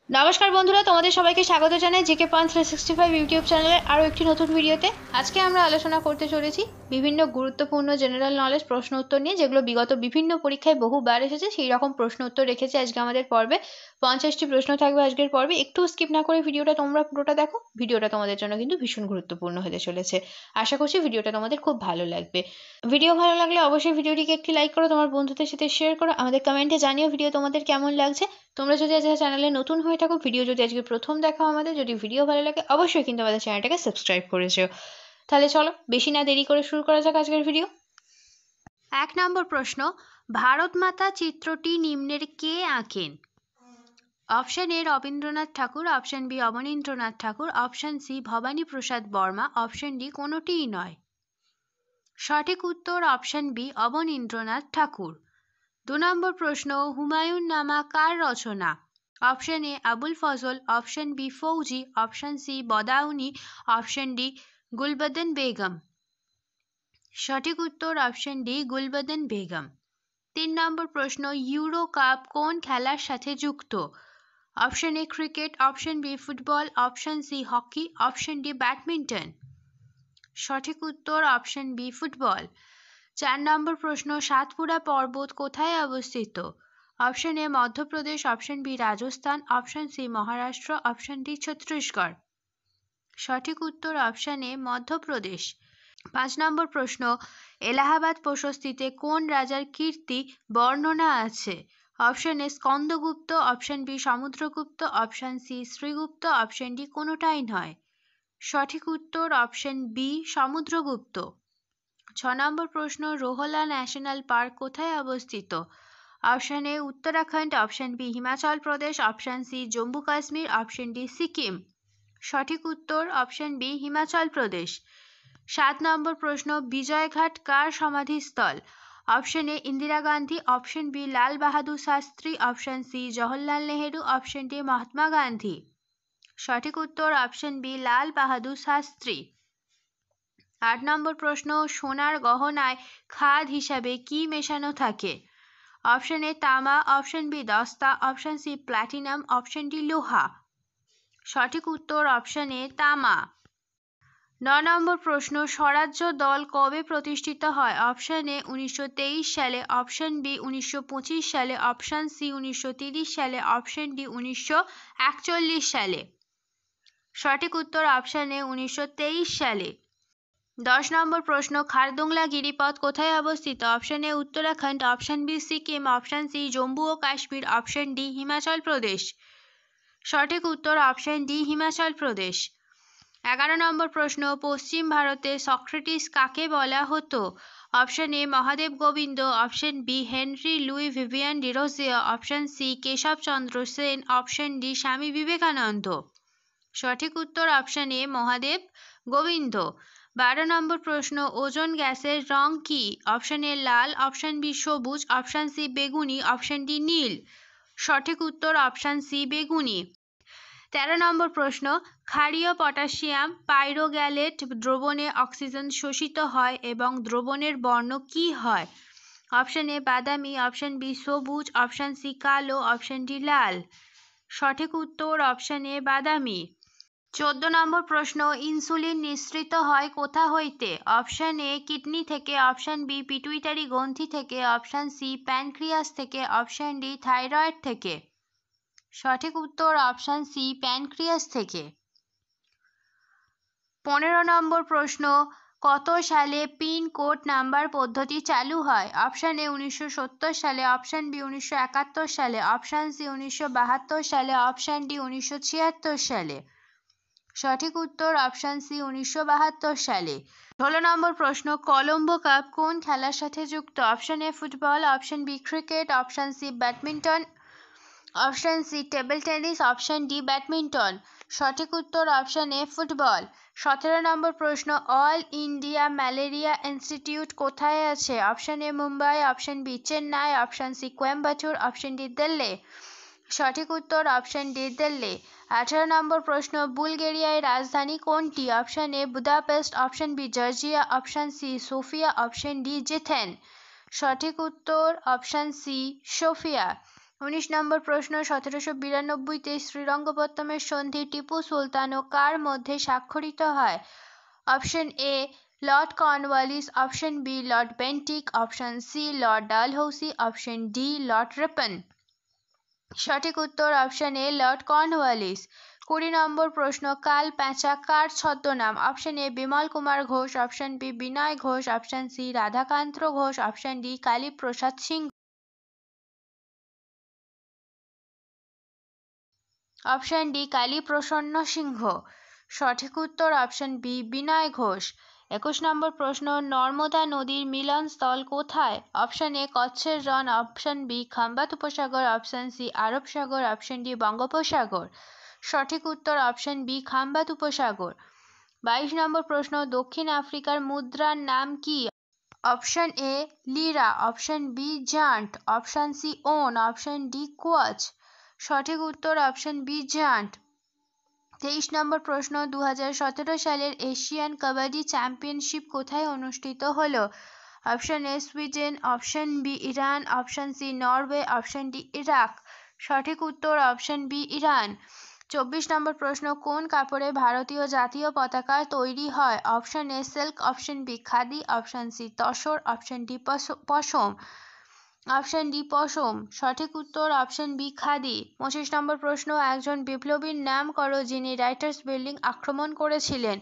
নমস্কার বন্ধুরা, তোমাদের সবাইকে স্বাগত জানাই জিকে পয়েন্ট 365 ইউটিউব চ্যানেলের আরও একটি নতুন ভিডিওতে। আজকে আমরা আলোচনা করতে চলেছি বিভিন্ন গুরুত্বপূর্ণ জেনারেল নলেজ প্রশ্ন উত্তর নিয়ে, যেগুলো বিগত বিভিন্ন পরীক্ষায় বহুবার এসেছে। সেই রকম প্রশ্ন উত্তর রেখেছি আজকে আমাদের পর্বে। 50টি প্রশ্ন থাকবে আজকের পর্বে। একটু স্কিপ না করে ভিডিওটা তোমরা পুরোটা দেখো। ভিডিওটা তোমাদের জন্য কিন্তু ভীষণ গুরুত্বপূর্ণ হতে চলেছে। আশা করছি ভিডিওটা তোমাদের খুব ভালো লাগবে। ভিডিও ভালো লাগলে অবশ্যই ভিডিওটিকে একটি লাইক করো, তোমার বন্ধুদের সাথে শেয়ার করো, আমাদের কমেন্টে জানিও ভিডিও তোমাদের কেমন লাগছে। তোমরা যদি আজকে চ্যানেলে নতুন হয়ে থাকো, ভিডিও যদি আজকে প্রথম দেখো আমাদের, যদি ভিডিও ভালো লাগে অবশ্যই কিন্তু আমাদের চ্যানেলটাকে সাবস্ক্রাইব করেছো। তাহলে চলো বেশি না দেরি করে শুরু করা যাক আজকের ভিডিও। 1 নম্বর প্রশ্ন, ভারত মাতা চিত্রটি নিম্নের কে আঁকেন? Option A Rabindranath Thakur, option B Abanindranath Thakur, option C Bhabani Prasad Barma, option D কোনোটিই নয়। সঠিক উত্তর অপশন বি অবনীন্দ্রনাথ ঠাকুর। 2 নম্বর প্রশ্ন, হুমায়ুন নামা কার রচনা? Option A Abul Fazal, option B Fauji, option C Badauni, option D Gulbadan Begum. সঠিক উত্তর অপশন ডি গুলবদন বেগম। 3 নম্বর প্রশ্ন, ইউরো কাপ কোন খেলার সাথে যুক্ত? Option A cricket, option B football, option C hockey, option D badminton. সঠিক উত্তর অপশন বি ফুটবল। 4 নম্বর প্রশ্ন, সাতপুরা পর্বত কোথায় অবস্থিত? Option A Madhya Pradesh, option B Rajasthan, option C Maharashtra, option D Chhattisgarh. সঠিক উত্তর অপশন এ মধ্যপ্রদেশ। 5 নম্বর প্রশ্ন, এলাহাবাদ প্রশস্তিতে কোন রাজার কীর্তি বর্ণনা আছে? Option A Skandagupta, option B Samudragupta, option C Srigupta, option D কোনোটাই নয়। সঠিক উত্তর অপশন বি সমুদ্রগুপ্ত। 6 নম্বর প্রশ্ন, রোহলা ন্যাশনাল পার্ক কোথায় অবস্থিত? Option A Uttarakhand, option B Himachal Pradesh, option C Jammu Kashmir, option D Sikkim. সঠিক উত্তর অপশন বি হিমাচল প্রদেশ। 7 নম্বর প্রশ্ন, বিজয়ঘাট কার সমাধিস্থল? Option A Indira Gandhi, option B Lal Bahadur Shastri, option C Jawaharlal Nehru, option D Mahatma Gandhi. সঠিক উত্তর অপশন বি লাল বাহাদুর শাস্ত্রী। 8 নম্বর প্রশ্ন, সোনার গহনায় খাদ হিসাবে কি মেশানো থাকে? অপশন এ তামা, অপশন বি দস্তা, option C platinum, option D লোহা। সঠিক উত্তর অপশন এ তামা। 9 নম্বর প্রশ্ন, স্বরাজ্য দল কবে প্রতিষ্ঠিত হয়? অপশন এ 1923 সালে, অপশন বি 1925 সালে, অপশন সি 1930 সালে, অপশন ডি 1941 সালে। সঠিক উত্তর অপশন এ 1923 সালে। 10 নম্বর প্রশ্ন, খারদুংলা গিরিপথ কোথায় অবস্থিত? Option A Uttarakhand, option B Sikkim, option C Jammu ও কাশ্মীর, অপশন ডি হিমাচল প্রদেশ। সঠিক উত্তর অপশন ডি হিমাচল প্রদেশ। 11 নম্বর প্রশ্ন, পশ্চিম ভারতে সক্রেটিস কাকে বলা হতো? Option A Mahadev Gobind, option B Henry Louis Vivian Derozio, option C Keshabchandra Sen, option D Swami Vivekananda. সঠিক উত্তর অপশন এ মহাদেব গোবিন্দ। 12 নম্বর প্রশ্ন, ওজোন গ্যাসের রং কি? অপশন এ লাল, অপশন বি সবুজ, অপশন সি বেগুনি, অপশন ডি নীল। সঠিক উত্তর অপশন সি বেগুনি। 13 নম্বর প্রশ্ন, ক্ষারীয় পটাশিয়াম পাইরোগ্যালেট দ্রবণে অক্সিজেন শোষিত হয় এবং দ্রবণের বর্ণ কি হয়? অপশন এ বাদামি, অপশন বি সবুজ, অপশন সি কালো, অপশন ডি লাল। সঠিক উত্তর অপশন এ বাদামি। 14 নম্বর প্রশ্ন, ইনসুলিন নিঃসৃত হয় কোথা হইতে? অপশন এ কিডনি থেকে, অপশন বি পিটুইটারি গ্রন্থি থেকে, অপশন সি প্যানক্রিয়াস থেকে, অপশন ডি থাইরয়েড থেকে। সঠিক উত্তর অপশন সি প্যানক্রিয়াস থেকে। 15 নম্বর প্রশ্ন, কত সালে পিন কোড নাম্বার পদ্ধতি চালু হয়? অপশন এ 1970 সালে, অপশন বি 1971 সালে, অপশন সি 1972 সালে, অপশন ডি 1976 সালে। সঠিক উত্তর অপশন সি 1972 সালে। 16 নম্বর প্রশ্ন, কলম্বো কাপ কোন খেলার সাথে যুক্ত? Option A football, option B cricket, option C badminton, option C table tennis, option D badminton. সঠিক উত্তর অপশন এ ফুটবল। 17 নম্বর প্রশ্ন, অল ইন্ডিয়া ম্যালেরিয়া ইনস্টিটিউট কোথায় আছে? Option A Mumbai, option B Chennai, option C Coimbatore, option D Delhi. সঠিক উত্তর option D Delhi. 18 নম্বর প্রশ্ন, বুলগেরিয়ার রাজধানী কোনটি? Option A Budapest, option B Georgia, option C Sofia, option D জেথেন। সঠিক উত্তর অপশন সি সোফিয়া। 19 নম্বর প্রশ্ন, 1792-তে শ্রীরঙ্গপত্তমের সন্ধি টিপু সুলতান ও কার মধ্যে স্বাক্ষরিত হয়? Option A lord Cornwallis, option B lord Bentinck, option C lord Dalhousie, option D lord Ripon. সঠিক উত্তর অপশন এ লর্ড কর্নওয়ালিস। 20 নম্বর প্রশ্ন, কাল প্যাঁচা কার ছদ্মনাম? Option A Bimal Kumar Ghosh, option B Binay Ghosh, option C Radhakanta Ghosh, option D Kaliprasad Singha. Option D Kaliprasanna Singha. সঠিক উত্তর অপশন বি বিনয় ঘোষ। 21 নম্বর প্রশ্ন, নর্মদা নদীর মিলনস্থল কোথায়? Option A কচ্ছের রণ, option B Khambhat উপসাগর, অপশন সি আরব সাগর, অপশন ডি বঙ্গোপসাগর। সঠিক উত্তর অপশন বি খাম্বাত উপসাগর। 22 নম্বর প্রশ্ন, দক্ষিণ আফ্রিকার মুদ্রার নাম কি? Option A lira, option B জান্ট, option C won, option D kwacha. সঠিক উত্তর অপশন বি জান্ট। 23 নম্বর প্রশ্ন, 2017 সালের এশিয়ান কাবাডি চ্যাম্পিয়নশিপ কোথায় অনুষ্ঠিত হলো? Option A Sweden, option B Iran, option C Norway, option D Iraq. সঠিক উত্তর অপশন বি ইরান। 24 নম্বর প্রশ্ন, কোন কাপড়ে ভারতীয় জাতীয় পতাকা তৈরি হয়? Option A silk, option B khadi, option C tussar, option D পশম। অপশন ডি পশম। সঠিক উত্তর অপশন বি খাদি। 25 নম্বর প্রশ্ন, একজন বিপ্লবীর নাম করো যিনি রাইটার্স বিল্ডিং আক্রমণ করেছিলেন?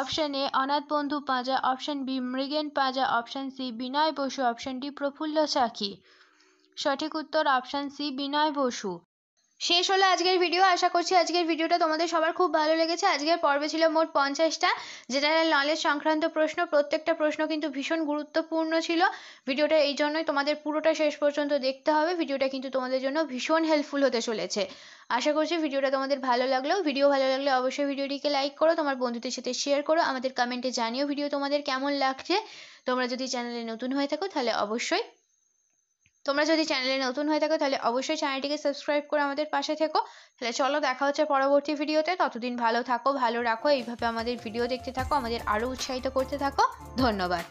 অপশন এ অনাথ বন্ধু পাঁজা, অপশন বি মৃগেন পাঁজা, অপশন সি বিনয় বসু, অপশন ডি প্রফুল্ল চাকি। সঠিক উত্তর অপশন সি বিনয় বসু। শেষ হলো আজকের ভিডিও। আশা করছি আজকের ভিডিওটা তোমাদের সবার খুব ভালো লেগেছে। আজকের পর্বে ছিল মোট 50টা জেনারেল নলেজ সংক্রান্ত প্রশ্ন। প্রত্যেকটা প্রশ্ন কিন্তু ভীষণ গুরুত্বপূর্ণ ছিল। ভিডিওটা এই জন্যই তোমাদের পুরোটা শেষ পর্যন্ত দেখতে হবে। ভিডিওটা কিন্তু তোমাদের জন্য ভীষণ হেল্পফুল হতে চলেছে। আশা করছি ভিডিওটা তোমাদের ভালো লাগলো। ভিডিও ভালো লাগলে অবশ্যই ভিডিওটিকে লাইক করো, তোমার বন্ধুদের সাথে শেয়ার করো, আমাদের কমেন্টে জানিও ভিডিও তোমাদের কেমন লাগছে। তোমরা যদি চ্যানেলে নতুন হয়ে থাকো তাহলে অবশ্যই চ্যানেলটিকে সাবস্ক্রাইব করে আমাদের পাশে থেকো। তাহলে চলো, দেখা হচ্ছে পরবর্তী ভিডিওতে। ততদিন ভালো থাকো, ভালো রাখো, এইভাবে আমাদের ভিডিও দেখতে থাকো, আমাদের আরও উৎসাহিত করতে থাকো। ধন্যবাদ।